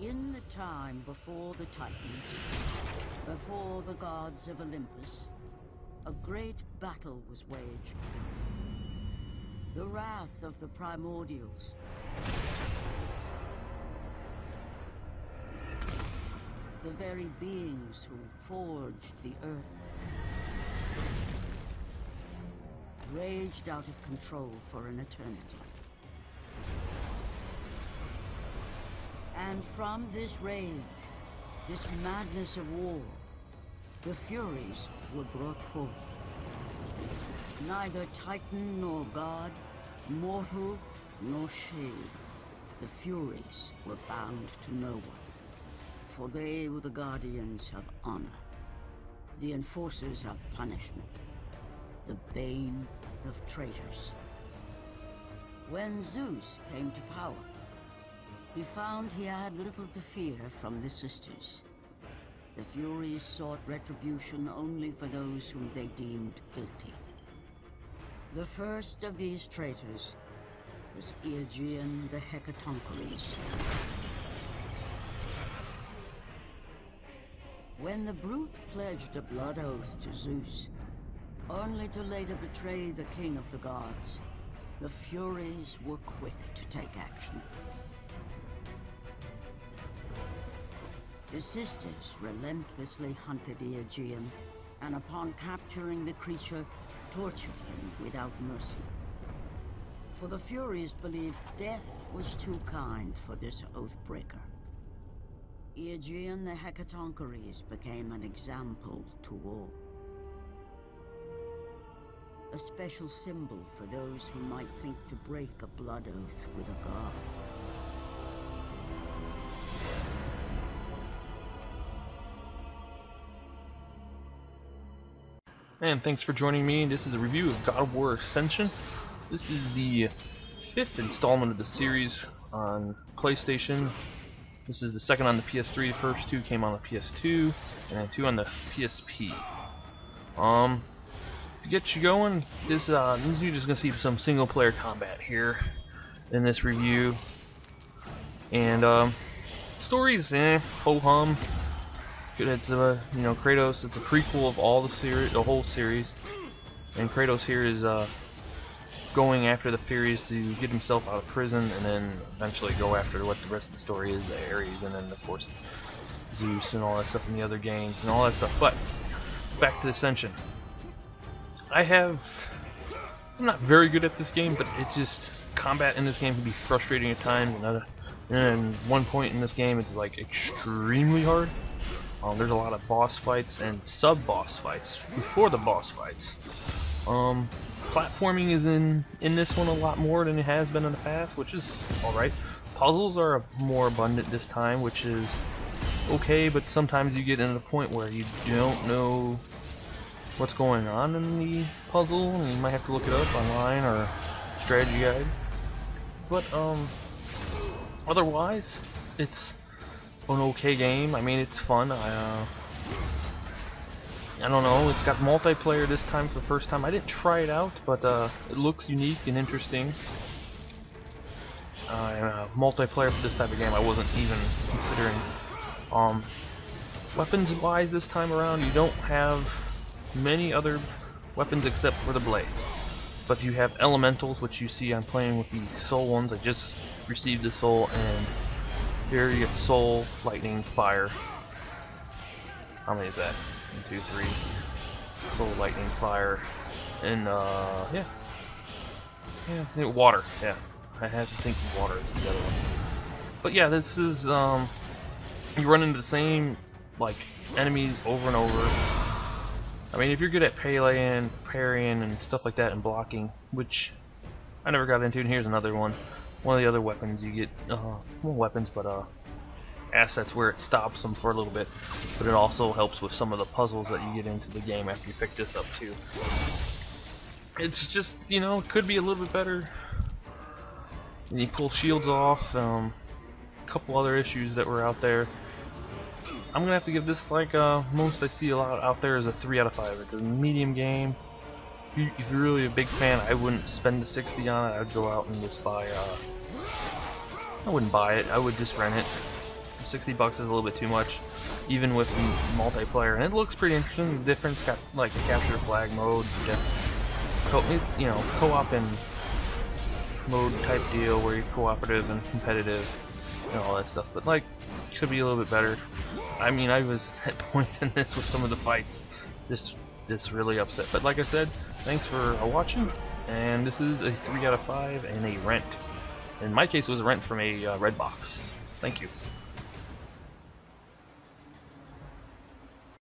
In the time before the Titans, before the gods of Olympus, a great battle was waged. The wrath of the primordials. The very beings who forged the earth. Raged out of control for an eternity. And from this rage, this madness of war, the Furies were brought forth. Neither Titan nor God, mortal nor shade, the Furies were bound to no one. For they were the guardians of honor, the enforcers of punishment, the bane of traitors. When Zeus came to power, he found he had little to fear from the sisters. The Furies sought retribution only for those whom they deemed guilty. The first of these traitors was Aegean the Hecatoncheires. When the brute pledged a blood oath to Zeus, only to later betray the king of the gods, the Furies were quick to take action. The sisters relentlessly hunted Aegean, and upon capturing the creature, tortured him without mercy. For the Furies believed death was too kind for this oath-breaker. Aegean the Hecatoncheires became an example to all. A special symbol for those who might think to break a blood oath with a god. And thanks for joining me. This is a review of God of War Ascension. This is the 5th installment of the series on PlayStation. This is the second on the PS3. The first two came on the PS2, and then 2 on the PSP. To get you going, you're just gonna see some single-player combat here in this review, and stories, ho hum. It's Kratos. It's a prequel of all the series, the whole series, and Kratos here is going after the Furies to get himself out of prison, and then eventually go after what the rest of the story is, the Ares, and then of course Zeus and all that stuff in the other games and all that stuff. But back to Ascension. I'm not very good at this game, but it's just combat in this game can be frustrating at times, and one point in this game it's like extremely hard. There's a lot of boss fights and sub-boss fights before the boss fights. Platforming is in this one a lot more than it has been in the past, which is alright. Puzzles are more abundant this time, which is okay, but sometimes you get into the point where you don't know what's going on in the puzzle, and you might have to look it up online or strategy guide. But otherwise, it's an okay game. I mean, it's fun. I don't know. It's got multiplayer this time for the first time. I didn't try it out, but it looks unique and interesting. Multiplayer for this type of game, I wasn't even considering. Weapons-wise, this time around, you don't have many other weapons except for the blades. But you have elementals, which you see I'm playing with the soul ones. I just received the soul, and here you get soul, lightning, fire. How many is that? 1, 2, 3. Soul, lightning, fire, and yeah, water. Yeah, I had to think water is the other one. But yeah, this is you run into the same like enemies over and over. I mean, if you're good at parrying and stuff like that and blocking, which I never got into, and here's another one. One of the other weapons you get, well, weapons, but assets where it stops them for a little bit, but it also helps with some of the puzzles that you get into the game after you pick this up too. It's just, it could be a little bit better. And you pull shields off, a couple other issues that were out there. I'm gonna have to give this, like most I see a lot out there, is a 3 out of 5. It's a medium game. If you're really a big fan, I wouldn't spend the 60 on it. I'd go out and just buy, I wouldn't buy it, I would just rent it. $60 is a little bit too much, even with multiplayer, and it looks pretty interesting. The difference got like a capture the flag mode, you know, co-op and mode type deal where you're cooperative and competitive and all that stuff. But like, could be a little bit better. I mean, I was at points in this with some of the fights, this really upset. But like I said, thanks for watching, and this is a 3 out of 5 and a rent. In my case, it was a rent from a red box. Thank you.